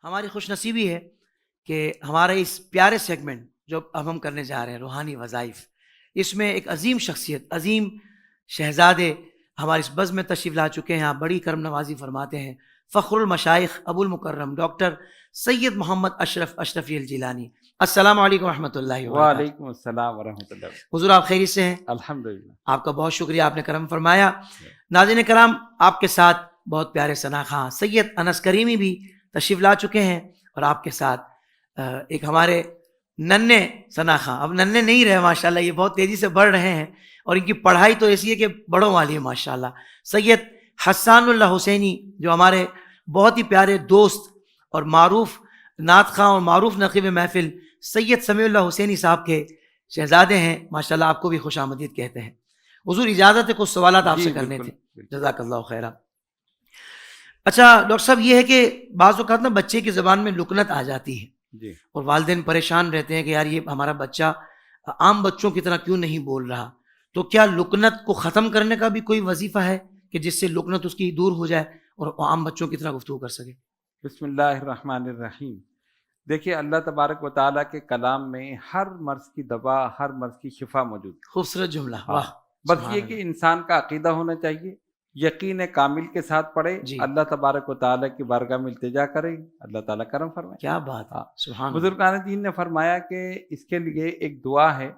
ہماری خوش نصیبی ہے کہ ہمارے اس پیارے سیگمنٹ جو اب ہم کرنے جا رہے ہیں روحانی وظائف، اس میں ایک عظیم شخصیت، عظیم شہزادے ہمارے اس بزم میں تشریف لا چکے ہیں. آپ بڑی کرم نوازی فرماتے ہیں. فخر المشائخ ابو المکرم ڈاکٹر سید محمد اشرفی الجیلانی. السلام علیکم ورحمۃ اللہ وبرکاتہ. وعلیکم السلام ورحمۃ اللہ. حضور آپ خیریت سے ہیں؟ الحمدللہ. آپ کا بہت شکریہ، آپ نے کرم فرمایا. ناظرین کرام، آپ کے ساتھ بہت پیارے ثنا خاں سید انس کریمی بھی تشریف لا چکے ہیں، اور آپ کے ساتھ ایک ہمارے ننے ثنا خاں، اب ننے نہیں رہے ماشاءاللہ، یہ بہت تیزی سے بڑھ رہے ہیں اور ان کی پڑھائی تو ایسی ہے کہ بڑوں والی ہے ماشاءاللہ. سید حسان اللہ حسینی جو ہمارے بہت ہی پیارے دوست اور معروف نعت خواں اور معروف نقیب محفل سید سمیع اللہ حسینی صاحب کے شہزادے ہیں ماشاءاللہ، آپ کو بھی خوش آمدید کہتے ہیں. حضور اجازت ہے کچھ سوالات آپ سے کرنے تھے. جزاک اللہ خیرہ. اچھا ڈاکٹر صاحب، یہ ہے کہ بعض اوقات نا بچے کی زبان میں لکنت آ جاتی ہے جی. اور والدین پریشان رہتے ہیں کہ یار یہ ہمارا بچہ عام بچوں کی طرح کیوں نہیں بول رہا. تو کیا لکنت کو ختم کرنے کا بھی کوئی وظیفہ ہے کہ جس سے لکنت اس کی دور ہو جائے اور عام بچوں کی طرح گفتگو کر سکے؟ بسم اللہ الرحمن الرحیم. دیکھیے اللہ تبارک و تعالیٰ کے کلام میں ہر مرض کی دوا، ہر مرض کی شفا موجود ہے. خوبصورت جملہ، واہ. بس یہ کہ انسان کا عقیدہ ہونا چاہیے، یقین کامل کے ساتھ پڑھے، اللہ تبارک و تعالیٰ کی بارگاہ میں التجا کرے، اللہ تعالیٰ کرم فرمائے. کیا بات ہے، سبحان. بزرگان دین نے فرمایا کہ اس کے لیے ایک دعا ہے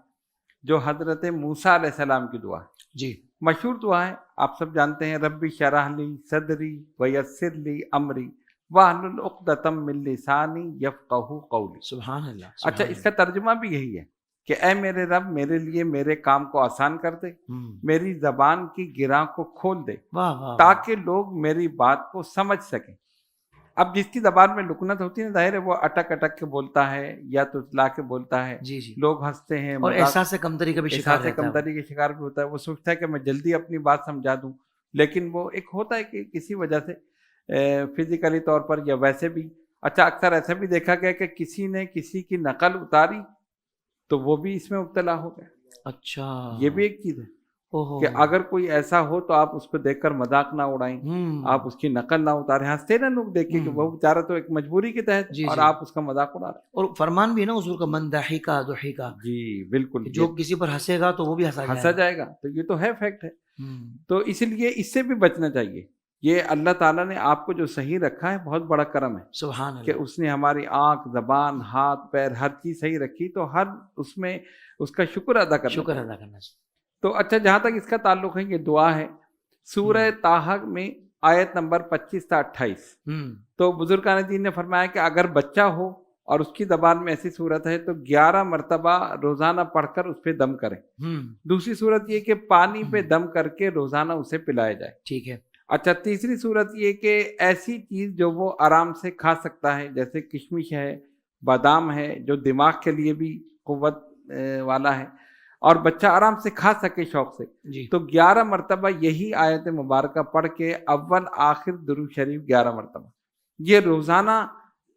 جو حضرت موسیٰ علیہ السلام کی دعا ہے. جی. مشہور دعا ہے، آپ سب جانتے ہیں، ربی شرح لی صدری ویسر لی امری واحلل عقدۃ من لسانی یفقہوا قولی. سبحان اللہ. اچھا، اس کا ترجمہ بھی یہی ہے کہ اے میرے رب، میرے لیے میرے کام کو آسان کر دے، میری زبان کی گراں کو کھول دے تاکہ لوگ میری بات کو سمجھ سکیں. اب جس کی زبان میں لکنت ہوتی ہے ظاہر ہے وہ اٹک اٹک کے بولتا ہے یا تتلا کے بولتا ہے. جی جی. لوگ ہنستے ہیں اور احساس کمتری کا بھی شکار رہتا ہے. کمتری کے شکار بھی ہوتا ہے. وہ سوچتا ہے کہ میں جلدی اپنی بات سمجھا دوں، لیکن وہ ایک ہوتا ہے کہ کسی وجہ سے فزیکلی طور پر یا ویسے بھی. اچھا، اکثر ایسا بھی دیکھا گیا کہ کسی نے کسی کی نقل اتاری تو وہ بھی اس میں مبتلا ہو گیا. اچھا، یہ بھی ایک چیز ہے کہ اگر کوئی ایسا ہو تو آپ اس کو دیکھ کر مذاق نہ اڑائیں، آپ اس کی نقل نہ اتاریں. ہنستے نا لوگ دیکھ کے کہ وہ بیچارہ تو ایک مجبوری کے تحت اور آپ اس کا مذاق اڑا رہے ہیں. اور فرمان بھی ہے نا حضور کا، من ضحک ضحک. جی بالکل، جو کسی پر ہنسے گا تو وہ بھی ہنسا جائے گا. تو یہ تو ہے فیکٹ ہے. تو اس لیے اس سے بھی بچنا چاہیے. یہ اللہ تعالیٰ نے آپ کو جو صحیح رکھا ہے بہت بڑا کرم ہے. سبحان اللہ. کہ اس نے ہماری آنکھ، زبان، ہاتھ، پیر، ہر چیز صحیح رکھی، تو ہر اس میں اس کا شکر ادا کرنا چاہیے. تو اچھا، جہاں تک اس کا تعلق ہے، یہ دعا ہے سورہ طٰہٰ میں آیت نمبر 25 تا 28. تو بزرگان دین نے فرمایا کہ اگر بچہ ہو اور اس کی زبان میں ایسی صورت ہے تو 11 مرتبہ روزانہ پڑھ کر اس پہ دم کریں. دوسری صورت یہ کہ پانی پہ دم کر کے روزانہ اسے پلایا جائے. ٹھیک ہے. اچھا، تیسری صورت یہ کہ ایسی چیز جو وہ آرام سے کھا سکتا ہے، جیسے کشمش ہے، بادام ہے، جو دماغ کے لیے بھی قوت والا ہے اور بچہ آرام سے کھا سکے شوق سے، تو 11 مرتبہ یہی آیت مبارکہ پڑھ کے اول آخر درود شریف 11 مرتبہ یہ روزانہ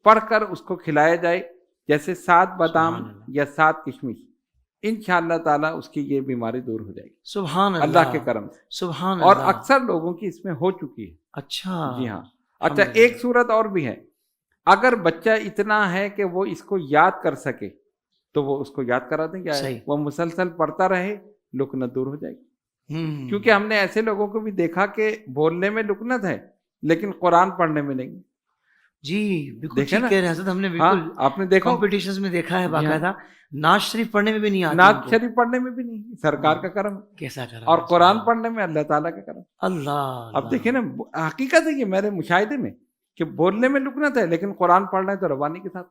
پڑھ کر اس کو کھلایا جائے، جیسے 7 بادام یا 7 کشمش. انشاءاللہ تعالیٰ اس کی یہ بیماری دور ہو جائے گی. سبحان اللہ کے کرم سے. سبحان اللہ. اور اکثر لوگوں کی اس میں ہو چکی ہے. اچھا. جی ہاں. اچھا، ایک صورت اور بھی ہے، اگر بچہ اتنا ہے کہ وہ اس کو یاد کر سکے تو وہ اس کو یاد کرا دیں. کیا ہے، وہ مسلسل پڑھتا رہے، لکنت دور ہو جائے گی. کیونکہ ہم نے ایسے لوگوں کو بھی دیکھا کہ بولنے میں لکنت ہے لیکن قرآن پڑھنے میں نہیں. جی بالکل ٹھیک کہہ رہے ہیں حضرت. ہم نے بالکل آپ نے دیکھا کمپٹیشنز میں دیکھا ہے باقاعدہ. نعت شریف پڑھنے میں بھی نہیں آتا. نعت شریف پڑھنے میں بھی نہیں. سرکار کا کرم کیسا کرم. اور قرآن پڑھنے میں اللہ تعالیٰ کا کرم. اللہ. اب دیکھیں نا، حقیقت ہے یہ میرے مشاہدے میں کہ بولنے میں لکنت ہے لیکن قرآن پڑھنا ہے تو روانی کے ساتھ.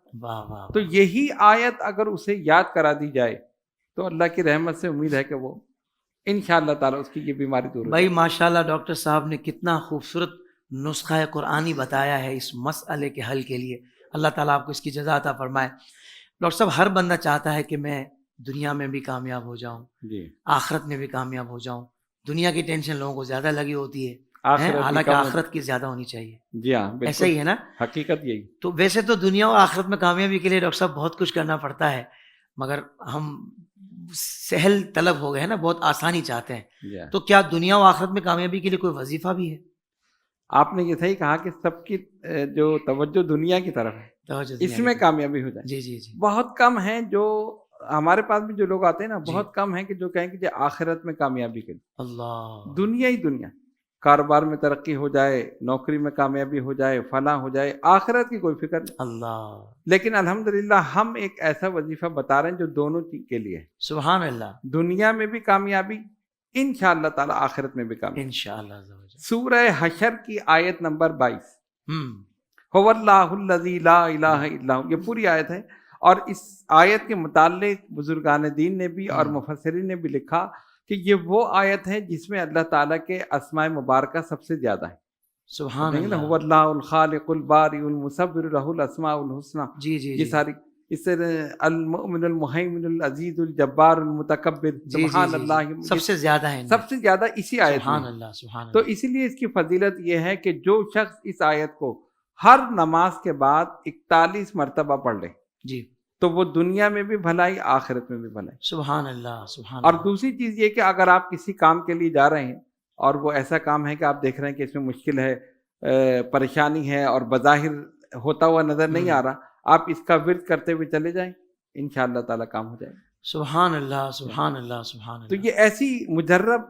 تو یہی آیت اگر اسے یاد کرا دی جائے تو اللہ کی رحمت سے امید ہے کہ وہ انشاءاللہ تعالیٰ اس کی یہ بیماری دور ہو. بھائی ماشاءاللہ ڈاکٹر صاحب نے کتنا خوبصورت نسخہ قرآنی بتایا ہے اس مسئلے کے حل کے لیے. اللہ تعالیٰ آپ کو اس کی جزا عطا فرمائے. ڈاکٹر صاحب، ہر بندہ چاہتا ہے کہ میں دنیا میں بھی کامیاب ہو جاؤں، آخرت میں بھی کامیاب ہو جاؤں. دنیا کی ٹینشن لوگوں کو زیادہ لگی ہوتی ہے، حالانکہ آخرت کی زیادہ ہونی چاہیے. جی ہاں، ایسا ہی ہے نا. حقیقت یہی. تو ویسے تو دنیا اور آخرت میں کامیابی کے لیے ڈاکٹر صاحب بہت کچھ کرنا پڑتا ہے، مگر ہم سہل طلب ہو گئے ہیں نا، بہت آسانی چاہتے ہیں. تو کیا دنیا و آخرت میں کامیابی کے لیے کوئی وظیفہ بھی ہے؟ آپ نے یہ صحیح کہا کہ سب کی جو توجہ دنیا کی طرف ہے توجہ اس دنیا میں کی کامیابی ہو جائے. جی جی جی بہت کم ہیں جو ہمارے پاس بھی جو لوگ آتے ہیں نا جی بہت کم ہیں کہ جو کہیں کہ جی آخرت میں کامیابی کے لیے. اللہ دنیا ہی دنیا، کاروبار میں ترقی ہو جائے، نوکری میں کامیابی ہو جائے، فلاں ہو جائے، آخرت کی کوئی فکر نہیں. اللہ لیکن الحمدللہ ہم ایک ایسا وظیفہ بتا رہے ہیں جو دونوں چیز کے لیے ہے. سبحان اللہ دنیا میں بھی کامیابی، انشاءاللہ تعالی آخرت میں بھی کامیابی. انشاءاللہ عز و جل. سورہ حشر کی آیت نمبر 22، ہم هو اللہ الذی لا الہ الا ہو، یہ پوری آیت ہے. اور اس آیت کے متعلق بزرگان دین نے بھی اور مفسرین نے بھی لکھا کہ یہ وہ آیت ہے جس میں اللہ تعالیٰ کے اسماء مبارکہ سب سے زیادہ ہیں. سبحان دیکھیں نا، اللہ. هو اللہ الخالق الباری المصور لہ الاسماء الحسنی، جی جی یہ جی ساری. اس سے المؤمن المہیمن العزیز الجبار المتکبر، جی جی سبحان جی اللہ، جی. سب سے زیادہ ہے سب سے زیادہ اسی آیت سبحان میں. اللہ سبحان تو اللہ. اسی لیے اس کی فضیلت یہ ہے کہ جو شخص اس آیت کو ہر نماز کے بعد 41 مرتبہ پڑھ لے جی تو وہ دنیا میں بھی بھلائی، آخرت میں بھی بھلائی. سبحان اللہ سبحان اور اللہ. دوسری چیز یہ کہ اگر آپ کسی کام کے لیے جا رہے ہیں اور وہ ایسا کام ہے کہ آپ دیکھ رہے ہیں کہ اس میں مشکل ہے، پریشانی ہے اور بظاہر ہوتا ہوا نظر نہیں آ رہا، آپ اس کا ورد کرتے ہوئے چلے جائیں، انشاءاللہ تعالیٰ کام ہو جائے گا. سبحان اللہ سبحان اللہ سبحان تو اللہ. یہ ایسی مجرب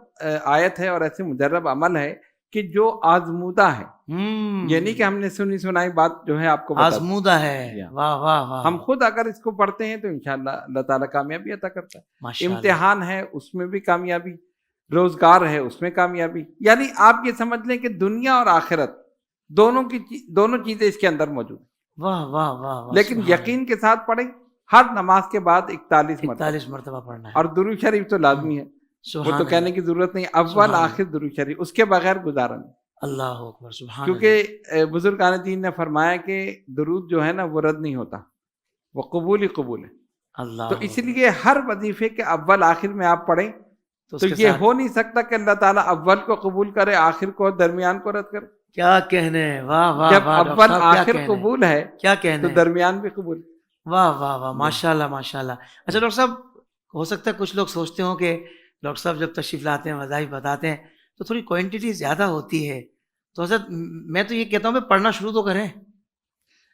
آیت ہے اور ایسے مجرب عمل ہے کہ جو آزمودہ ہے. یہ نہیں کہ ہم نے سنی سنائی بات جو ہے آپ کو بتا دی. آزمودہ ہے. واہ واہ واہ. ہم خود اگر اس کو پڑھتے ہیں تو انشاءاللہ اللہ تعالیٰ کامیابی عطا کرتا ہے. ماشاءاللہ. امتحان ہے اس میں بھی کامیابی، روزگار ہے اس میں کامیابی. یعنی آپ یہ سمجھ لیں کہ دنیا اور آخرت دونوں چیزیں اس کے اندر موجود ہیں. واہ واہ واہ واہ. لیکن یقین کے ساتھ پڑھیں، ہر نماز کے بعد 41 مرتبہ. 41 مرتبہ پڑھنا ہے. اور درود شریف تو لازمی ہے، وہ تو کہنے کی ضرورت نہیں، اول آخر درود شریف، اس کے بغیر گزارا نہیں. اللہ اکبر سبحان کیونکہ بزرگان دین نے فرمایا کہ درود جو ہے نا وہ رد نہیں ہوتا، وہ قبول ہی قبول ہے. اللہ. تو اس لیے ہر وظیفے کے اول آخر میں آپ پڑھیں تو یہ ہو نہیں سکتا کہ اللہ تعالیٰ اول کو قبول کرے، آخر کو، درمیان کو رد کرے. کیا کہنے. واہ واہ. جب اول آخر قبول ہے کیا کہنے تو درمیان بھی قبول. واہ واہ واہ. ماشاء اللہ ماشاء اللہ. اچھا ڈاکٹر صاحب، ہو سکتا ہے کچھ لوگ سوچتے ہوں کہ ڈاکٹر صاحب جب تشریف لاتے ہیں وظائف بتاتے ہیں تو تھوڑی کوانٹٹی زیادہ ہوتی ہے، تو حضرت میں تو یہ کہتا ہوں کہ پڑھنا شروع تو کریں.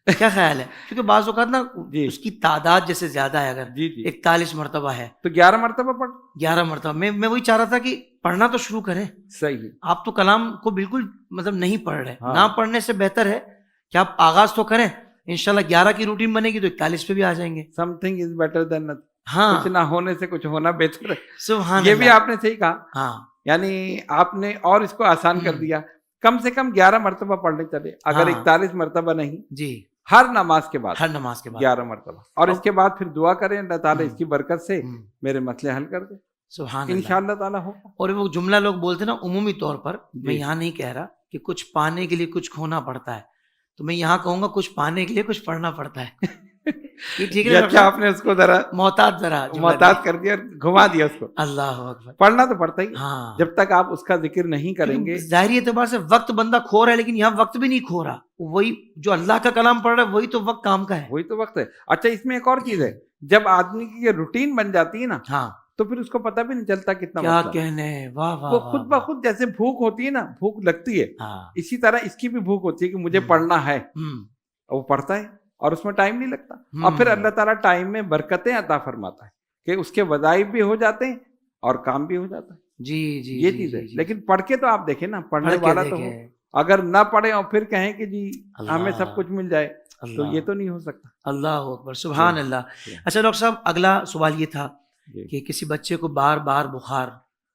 کیا خیال ہے؟ کیونکہ بعض اوقات نا اس کی تعداد جیسے زیادہ ہے، اگر 41 مرتبہ ہے تو 11 مرتبہ پڑھ. 11 مرتبہ. میں وہی چاہ رہا تھا کہ پڑھنا تو شروع کریں. صحیح. آپ تو کلام کو بالکل مطلب نہیں پڑھ رہے. نہ پڑھنے سے بہتر ہے کہ آپ آغاز تو کریں. انشاءاللہ 11 کی روٹین بنے گی تو 41 پہ بھی آ جائیں گے. Some thing is better than nothing. ہاں، کچھ نہ ہونے سے کچھ ہونا بہتر ہے. سبحان یہ اللہ. بھی آپ نے صحیح کہا. ہاں یعنی آپ نے اور اس کو آسان کر دیا، کم سے کم 11 مرتبہ پڑھنے چلے، اگر 41 مرتبہ نہیں، جی، ہر نماز کے بعد، ہر نماز کے بعد 11 مرتبہ. اور اس کے بعد پھر دعا کریں اللہ تعالیٰ اس کی برکت سے میرے مسئلے حل کر دے. سبحان اللہ. انشاءاللہ تعالیٰ ہوگا. اور وہ جملہ لوگ بولتے ہیں نا عمومی طور پر، میں یہاں نہیں کہہ رہا کہ کچھ پانے کے لیے کچھ کھونا پڑتا ہے، تو میں یہاں کہوں گا کچھ پانے کے لیے کچھ پڑھنا پڑتا ہے. یہ ٹھیک ہے. اچھا، آپ نے اس کو ذرا محتاط کر دیا، گھما دیا اس کو. اللہ اکبر. پڑھنا تو پڑتا ہی. ہاں، جب تک آپ اس کا ذکر نہیں کریں گے. ظاہری اعتبار سے وقت بندہ کھو رہا ہے، لیکن یہاں وقت بھی نہیں کھو رہا. وہی جو اللہ کا کلام پڑھ رہا ہے وہی تو وقت کام کا ہے، وہی تو وقت ہے. اچھا، اس میں ایک اور چیز ہے، جب آدمی کی یہ روٹین بن جاتی ہے نا، ہاں، تو پھر اس کو پتہ بھی نہیں چلتا کتنا کیا وقت. کہنے. واہ واہ. وہ خود بخود جیسے بھوک ہوتی ہے نا، بھوک لگتی ہے، اسی طرح اس کی بھی بھوک ہوتی ہے کہ مجھے پڑھنا ہے. وہ پڑھتا ہے اور اس میں ٹائم نہیں لگتا. اور پھر اللہ تعالیٰ ٹائم میں برکتیں عطا فرماتا ہے کہ اس کے وظائف بھی ہو جاتے ہیں اور کام بھی ہو جاتا ہے. جی جی، یہ چیز ہے. لیکن پڑھ کے تو آپ دیکھیں نا، پڑھنے والا تو ہو. اگر نہ پڑھے اور پھر کہیں کہ جی ہمیں سب کچھ مل جائے تو یہ تو نہیں ہو سکتا. اللہ اکبر سبحان اللہ. اچھا ڈاکٹر صاحب، اگلا سوال یہ تھا کہ کسی بچے کو بار بار بخار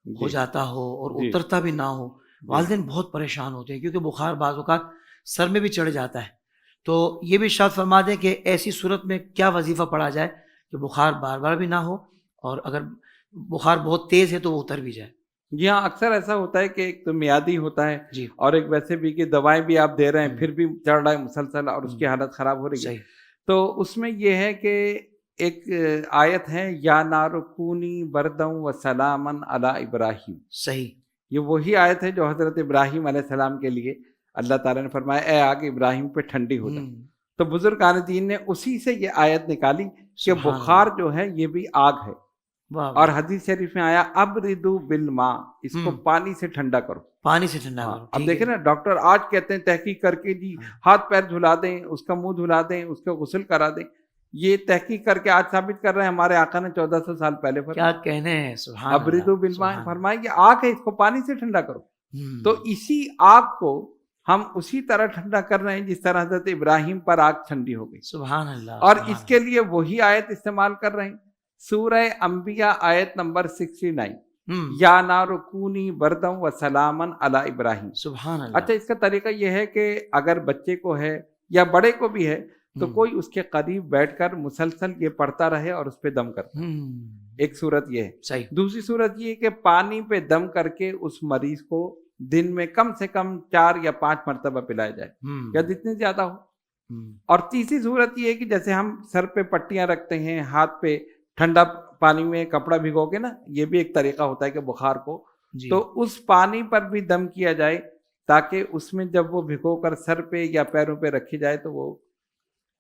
ہو جاتا ہو اور اترتا بھی نہ ہو، والدین بہت پریشان ہوتے ہیں کیونکہ بخار بعض اوقات سر میں بھی چڑھ جاتا ہے. تو یہ بھی ارشاد فرما دیں کہ ایسی صورت میں کیا وظیفہ پڑھا جائے کہ بخار بار بار بھی نہ ہو، اور اگر بخار بہت تیز ہے تو وہ اتر بھی جائے. جی ہاں، اکثر ایسا ہوتا ہے کہ ایک تو میادی ہوتا ہے جی، اور ایک ویسے بھی کہ دوائیں بھی آپ دے رہے ہیں پھر بھی چڑھ رہا ہے مسلسل اور اس کی حالت خراب ہو رہی ہے. تو اس میں یہ ہے کہ ایک آیت ہے، یا نار کونی بردوں و سلامن علی ابراہیم. صحیح. یہ وہی آیت ہے جو حضرت ابراہیم علیہ السلام کے لیے اللہ تعالیٰ نے فرمایا اے آگ ابراہیم پہ ٹھنڈی ہو جائے. تو بزرگان دین نے اسی سے یہ آیت نکالی کہ بخار جو ہے یہ بھی آگ ہے. اور حدیث شریف میں آیا ابردو بالماء، اس کو پانی سے ٹھنڈا کرو. پانی سے ٹھنڈا کرو. اب دیکھیں نا ڈاکٹر آج کہتے ہیں تحقیق کر کے جی ہاتھ پیر دھلا دیں, اس کا منہ دھلا دیں, اس کا غسل کرا دیں. یہ تحقیق کر کے آج ثابت کر رہے ہیں ہمارے آقا نے 1400 سال پہلے کیا کہنے ہیں. سبحان اللہ. ابردو بالماء فرمائے کہ آگ ہے, اس کو پانی سے ٹھنڈا کرو. تو اسی آگ کو ہم اسی طرح ٹھنڈا کر رہے ہیں جس طرح حضرت ابراہیم پر آگ ٹھنڈی ہو گئی. سبحان اللہ. اور اس کے لیے وہی آیت استعمال کر رہے ہیں, سورہ انبیاء آیت نمبر 69, یا نار کونی بردم و سلامن علی ابراہیم. سبحان اللہ. اچھا, اس کا طریقہ یہ ہے کہ اگر بچے کو ہے یا بڑے کو بھی ہے تو کوئی اس کے قریب بیٹھ کر مسلسل یہ پڑھتا رہے اور اس پہ دم کرتا. ایک صورت یہ ہے. صحیح. دوسری صورت یہ ہے کہ پانی پہ دم کر کے اس مریض کو دن میں کم سے کم 4 یا 5 مرتبہ پلایا جائے, یا جتنے زیادہ ہو. اور تیسری صورت یہ ہے کہ جیسے ہم سر پہ پٹیاں رکھتے ہیں, ہاتھ پہ ٹھنڈا پانی میں کپڑا بھگو کے نا, یہ بھی ایک طریقہ ہوتا ہے کہ بخار کو, تو اس پانی پر بھی دم کیا جائے تاکہ اس میں جب وہ بھگو کر سر پہ یا پیروں پہ رکھی جائے تو وہ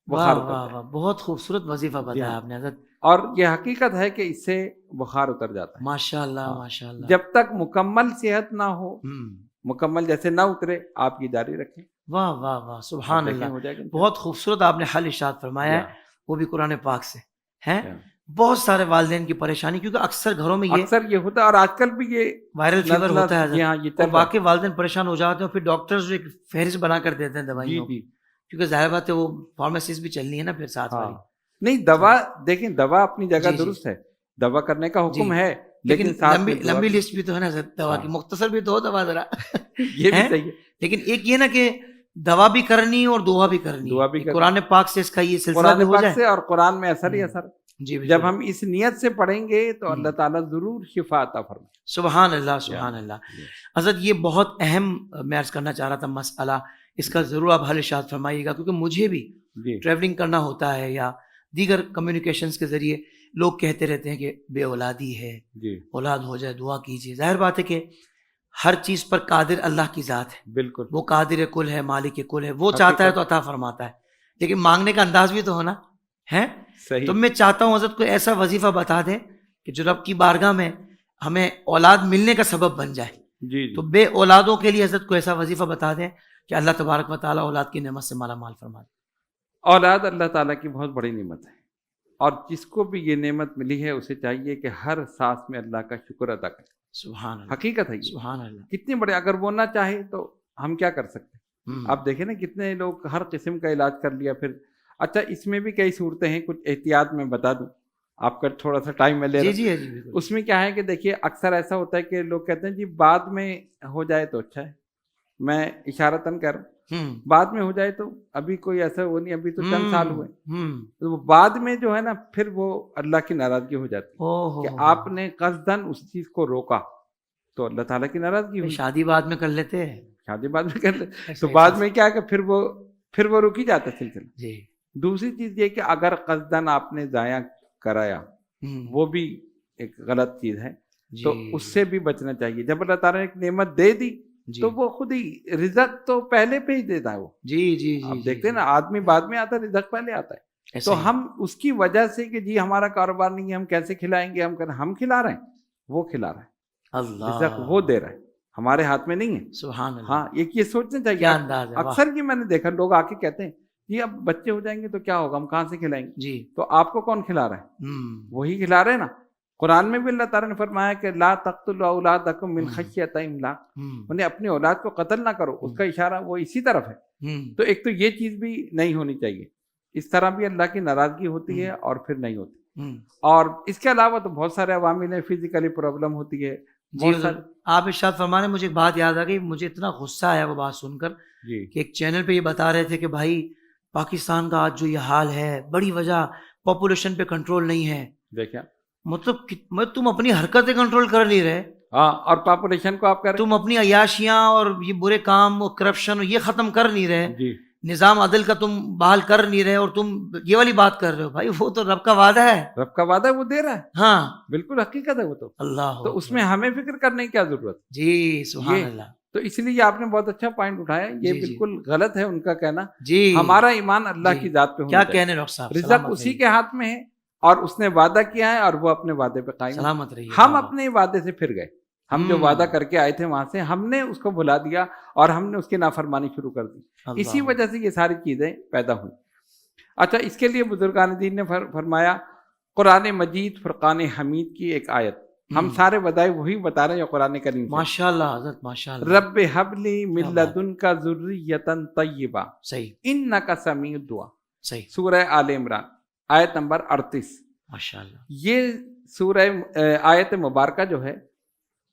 بخار اتر جائے. بہت خوبصورت وظیفہ بتایا آپ نے حضرت. اور یہ حقیقت ہے کہ اس سے بخار اتر جاتا ہے. ماشاء اللہ ماشاء اللہ. جب تک مکمل صحت نہ ہو, مکمل جیسے نہ اترے, آپ یہ جاری رکھیں. واہ واہ واہ, سبحان اللہ. بہت خوبصورت آپ نے حل ارشاد فرمایا ہے, وہ بھی قرآن پاک سے ہے. بہت سارے والدین کی پریشانی, کیونکہ اکثر گھروں میں اکثر یہ ہوتا ہے, اور آج کل بھی یہ وائرل فیور ہوتا ہے, اور واقعی والدین پریشان ہو جاتے ہیں. پھر ڈاکٹرز ایک فہرست بنا کر دیتے ہیں دوائیوں, کیونکہ ظاہر بات ہے وہ فارمیسیز بھی چلنی ہے نا پھر ساتھ والی. نہیں, دوا دیکھیں, دوا اپنی جگہ درست ہے, دوا کرنے کا حکم ہے, لیکن لمبی لسٹ بھی تو ہے نا دوا کی, مختصر بھی تو ہو دوا ذرا, یہ بھی صحیح ہے. لیکن ایک یہ نا کہ دوا بھی کرنی اور دعا بھی کرنی, قرآن پاک سے اس کا یہ سلسلہ بھی ہو جائے, اور قرآن میں اثر ہی اثر. جب ہم اس نیت سے پڑھیں گے تو اللہ تعالیٰ ضرور شفا عطا فرمائے. سبحان اللہ سبحان اللہ. حضرت یہ بہت اہم میں عرض کرنا چاہ رہا تھا مسئلہ, اس کا ضرور آپ حل ارشاد فرمائیے گا, کیونکہ مجھے بھی ٹریولنگ کرنا ہوتا ہے یا دیگر کمیونیکیشنز کے ذریعے لوگ کہتے رہتے ہیں کہ بے اولادی ہے, اولاد ہو جائے دعا کیجیے. ظاہر بات ہے کہ ہر چیز پر قادر اللہ کی ذات ہے, بالکل وہ قادر کل ہے, مالک کل ہے, وہ چاہتا ہے تو عطا فرماتا ہے, لیکن مانگنے کا انداز بھی تو ہونا ہے. تو میں چاہتا ہوں حضرت کوئی ایسا وظیفہ بتا دیں کہ جو رب کی بارگاہ میں ہمیں اولاد ملنے کا سبب بن جائے. تو بے اولادوں کے لیے حضرت کو ایسا وظیفہ بتا دیں کہ اللہ تبارک و تعالیٰ اولاد کی نعمت سے مالا مال فرما دے. اولاد اللہ تعالیٰ کی بہت بڑی نعمت ہے, اور جس کو بھی یہ نعمت ملی ہے اسے چاہیے کہ ہر سانس میں اللہ کا شکر ادا کرے. سبحان اللہ. حقیقت ہے, سبحان اللہ. کتنی بڑے, اگر وہ نہ چاہے تو ہم کیا کر سکتے ہیں. آپ دیکھیں نا کتنے لوگ ہر قسم کا علاج کر لیا. پھر اچھا, اس میں بھی کئی صورتیں ہیں, کچھ احتیاط میں بتا دوں آپ کا, تھوڑا سا ٹائم میں لے رہا ہوں. جی. اس میں کیا ہے کہ دیکھیے اکثر ایسا ہوتا ہے کہ لوگ کہتے ہیں جی بعد میں ہو جائے تو اچھا ہے, میں اشارتاً کر رہا ہوں, بعد میں ہو جائے تو ابھی کوئی ایسا وہ نہیں, ابھی تو چند سال ہوئے. تو وہ بعد میں جو ہے نا پھر وہ اللہ کی ناراضگی ہو جاتی ہے کہ آپ نے قصداً اس چیز کو روکا, تو اللہ تعالیٰ کی ناراضگی ہوئی. شادی بعد میں کر لیتے ہیں, شادی بعد میں کر لیتے, تو بعد میں کیا کہ پھر وہ رک ہی جاتا ہے سلسلہ. جی. دوسری چیز یہ کہ اگر قصداً آپ نے ضائع کرایا, وہ بھی ایک غلط چیز ہے, تو اس سے بھی بچنا چاہیے. جب اللہ تعالیٰ نے ایک نعمت دے دی تو وہ خود ہی, رزق تو پہلے پہ ہی دیتا ہے وہ. جی. آپ دیکھتے ہیں نا, آدمی بعد میں آتا ہے, رزق پہلے آتا ہے. تو ہم اس کی وجہ سے کہ جی ہمارا کاروبار نہیں ہے, ہم کیسے کھلائیں گے, ہم کھلا رہے ہیں, وہ کھلا رہا ہے. رزق وہ دے رہا ہے, ہمارے ہاتھ میں نہیں ہے. سبحان اللہ. ہاں, یہ سوچنا چاہیے. اکثر یہ میں نے دیکھا, لوگ آ کے کہتے ہیں جی اب بچے ہو جائیں گے تو کیا ہوگا, ہم کہاں سے کھلائیں گے. جی. تو آپ کو کون کھلا رہا ہے؟ وہی کھلا رہے ہیں نا. قرآن میں بھی اللہ تعالیٰ نے فرمایا کہ لا تقتلوا اولادکم من خشیۃ املاق, انہیں اپنی اولاد کو قتل نہ کرو. اس کا اشارہ وہ اسی طرف ہے. تو ایک تو یہ چیز بھی نہیں ہونی چاہیے, اس طرح بھی اللہ کی ناراضگی ہوتی ہے اور پھر نہیں ہوتی. اور اس کے علاوہ تو بہت سارے عوامل ہیں, فزیکلی پرابلم ہوتی ہے. جی آپ ارشاد فرمانے, مجھے ایک بات یاد آ گئی, مجھے اتنا غصہ آیا وہ بات سن کر کہ ایک چینل پہ یہ بتا رہے تھے کہ بھائی پاکستان کا آج جو یہ حال ہے, بڑی وجہ پاپولیشن پہ کنٹرول نہیں ہے. دیکھیں مطلب تم اپنی حرکتیں کنٹرول کر نہیں رہے, ہاں, اور پاپولیشن کو آپ کر رہے, تم اپنی عیاشیاں اور یہ برے کام اور کرپشن یہ ختم کر نہیں رہے, نظام عدل کا تم بحال کر نہیں رہے, اور تم یہ والی بات کر رہے ہو. بھائی وہ تو رب کا وعدہ ہے, رب کا وعدہ ہے, وہ دے رہا ہے. ہاں بالکل حقیقت ہے وہ تو. اللہ, تو اس میں ہمیں فکر کرنے کی کیا ضرورت. جی سبحان اللہ. تو اس لیے آپ نے بہت اچھا پوائنٹ اٹھایا, یہ بالکل غلط ہے ان کا کہنا. جی, ہمارا ایمان اللہ کی ذات پہ ہونا چاہیے. کیا کہنے ڈاکٹر صاحب, رزق اسی کے ہاتھ میں ہے, اور اس نے وعدہ کیا ہے اور وہ اپنے وعدے پہ قائم. سلامت رہیے. ہم اپنے وعدے سے پھر گئے. ہم جو وعدہ کر کے آئے تھے وہاں سے ہم نے اس کو بھلا دیا اور ہم نے اس کی نافرمانی شروع کر دی، اسی وجہ سے یہ ساری چیزیں پیدا ہوئی۔ اچھا، اس کے لیے بزرگان دین نے فرمایا قرآن مجید فرقان حمید کی ایک آیت، ہم سارے وظائف وہی بتا رہے ہیں جو قرآن کریم سے۔ ماشاءاللہ حضرت ماشاءاللہ۔ رب حب لی من لدنک ذریۃ طیبہ صحیح انک سمیع الدعاء، صحیح، سورہ آل عمران آیت نمبر 38۔ ماشاءاللہ۔ یہ سورہ آیت مبارکہ جو ہے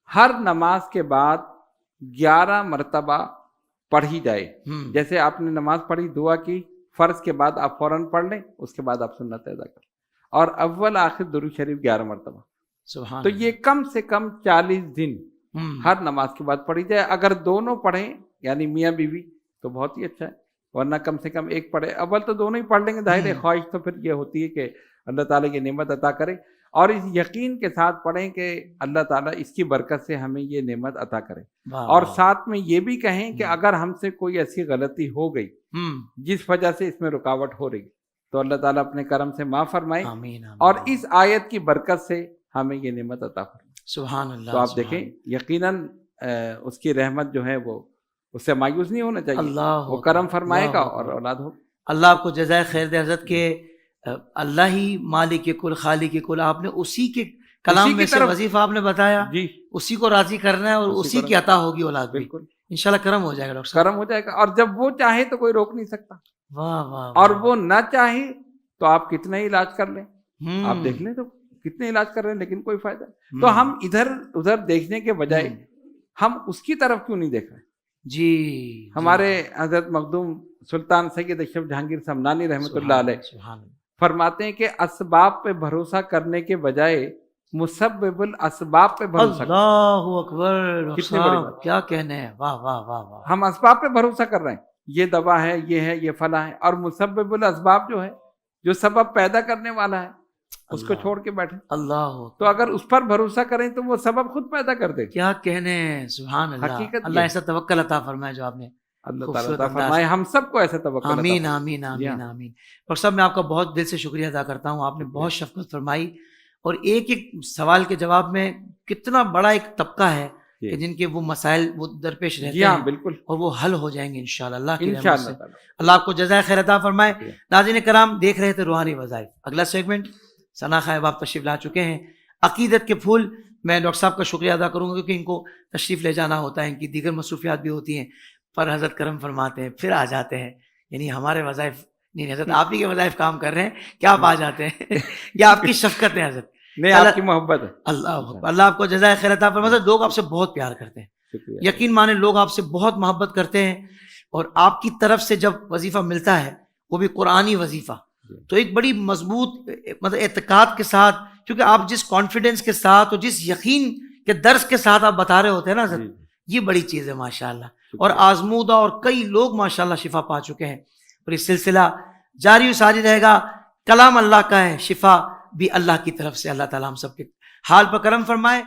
ہر نماز کے بعد 11 مرتبہ پڑھی جائے۔ جیسے آپ نے نماز پڑھی، دعا کی، فرض کے بعد آپ فوراً پڑھ لیں، اس کے بعد آپ سنت ادا کریں، اور اول آخر درود شریف 11 مرتبہ۔ سبحان تو یہ کم سے کم 40 دن اللہ۔ ہر نماز کے بعد پڑھی جائے۔ اگر دونوں پڑھیں یعنی میاں بیوی تو بہت ہی اچھا ہے، ورنہ کم سے کم ایک پڑھے۔ اول تو دونوں ہی پڑھ لیں گے، ظاہر ہے خواہش تو پھر یہ ہوتی ہے کہ اللہ تعالیٰ یہ نعمت عطا کرے، اور اس یقین کے ساتھ پڑھیں کہ اللہ تعالیٰ اس کی برکت سے ہمیں یہ نعمت عطا کرے، اور ساتھ میں یہ بھی کہیں کہ اگر ہم سے کوئی ایسی غلطی ہو گئی جس وجہ سے اس میں رکاوٹ ہو رہی تو اللہ تعالیٰ اپنے کرم سے معاف فرمائے، آمین آمین۔ اور اس آیت کی برکت سے ہمیں یہ نعمت عطا فرمائے۔ سبحان اللہ۔ تو آپ دیکھیں یقیناً اس کی رحمت جو ہے وہ اس سے مایوس نہیں ہونا چاہیے، اللہ وہ کرم فرمائے گا اور اولاد ہو۔ اللہ آپ کو جزائے خیر دے حضرت، کہ اللہ ہی مالک کل خالق کل، آپ نے اسی کے کلام میں سے وظیفہ آپ نے بتایا، جی اسی کو راضی کرنا ہے اور اسی کی عطا ہوگی اولاد بھی، بالکل انشاءاللہ کرم ہو جائے گا ڈاکٹر صاحب۔ کرم ہو جائے گا، اور جب وہ چاہے تو کوئی روک نہیں سکتا، واہ واہ۔ اور وہ نہ چاہے تو آپ کتنا ہی علاج کر لیں، آپ دیکھ لیں تو کتنے علاج کر رہے ہیں لیکن کوئی فائدہ نہیں۔ تو ہم ادھر ادھر دیکھنے کے بجائے ہم اس کی طرف کیوں نہیں دیکھ رہے؟ جی ہمارے حضرت مخدوم سلطان سید اشرف جہانگیر سمنانی رحمۃ اللہ علیہ فرماتے ہیں کہ اسباب پہ بھروسہ کرنے کے بجائے مسبب الاسباب پہ بھروسہ کریں۔ اللہ اکبر، کتنی بڑی صاحب بات۔ کیا کہنے ہیں، واہ واہ واہ واہ۔ ہم اسباب پہ بھروسہ کر رہے ہیں، یہ دوا ہے، یہ فلاں ہے، اور مسبب الاسباب جو ہے، جو سبب پیدا کرنے والا ہے، اس کو چھوڑ کے بیٹھے۔ اللہ تو اگر اس پر بھروسہ کریں تو وہ سبب خود پیدا کر دے۔ کیا کہنے ہیں، سبحان اللہ۔ حقیقت اللہ ایسا توکل عطا فرمائے جو آپ نے، اللہ تعالیٰ عطا فرمائے ہم سب کو ایسا توکل عطا آمین فرمائے۔ آمین آمین آمین۔ ڈاکٹر صاحب میں آپ کا بہت دل سے شکریہ ادا کرتا ہوں، آپ نے بہت شفقت فرمائی، اور ایک ایک سوال کے جواب میں کتنا بڑا ایک طبقہ ہے کہ جن کے وہ مسائل وہ درپیش رہتے جی ہاں ہیں، بالکل، اور وہ حل ہو جائیں گے انشاءاللہ اللہ کی رحمت سے۔ انشاءاللہ۔ اللہ آپ کو جزائے خیر عطا فرمائے۔ ناظرین کرام، دیکھ رہے تھے روحانی وظائف۔ اگلا سیگمنٹ ثنا صاحب آپ تشریف لا چکے ہیں، عقیدت کے پھول۔ میں ڈاکٹر صاحب کا شکریہ ادا کروں گا کیونکہ ان کو تشریف لے جانا ہوتا ہے، ان کی دیگر مصروفیات بھی ہوتی ہیں، پر حضرت کرم فرماتے ہیں پھر آ جاتے ہیں، یعنی ہمارے وظائف نہیں، حضرت آپ ہی کے وظائف کام کر رہے ہیں کہ آپ آ جاتے ہیں، یہ آپ کی شفقت ہے حضرت، نہیں آپ کی محبت ہے۔ اللہ آپ کو جزائے خیر عطا فرمائے۔ لوگ آپ سے بہت پیار کرتے ہیں، شکریہ۔ یقین مانیں لوگ آپ سے بہت محبت کرتے ہیں، اور آپ کی طرف سے جب وظیفہ ملتا ہے وہ بھی قرآنی وظیفہ، تو ایک بڑی مضبوط مطلب اعتقاد کے ساتھ، کیونکہ آپ جس کانفیڈنس کے ساتھ اور جس یقین کے درس کے ساتھ آپ بتا رہے ہوتے ہیں نا حضرت، یہ بڑی چیز ہے ماشاءاللہ، اور آزمودہ اور کئی لوگ ماشاءاللہ شفا پا چکے ہیں، اور یہ سلسلہ جاری و ساری رہے گا۔ کلام اللہ کا ہے، شفا بھی اللہ کی طرف سے، اللہ تعالیٰ ہم سب کے حال پر کرم فرمائے۔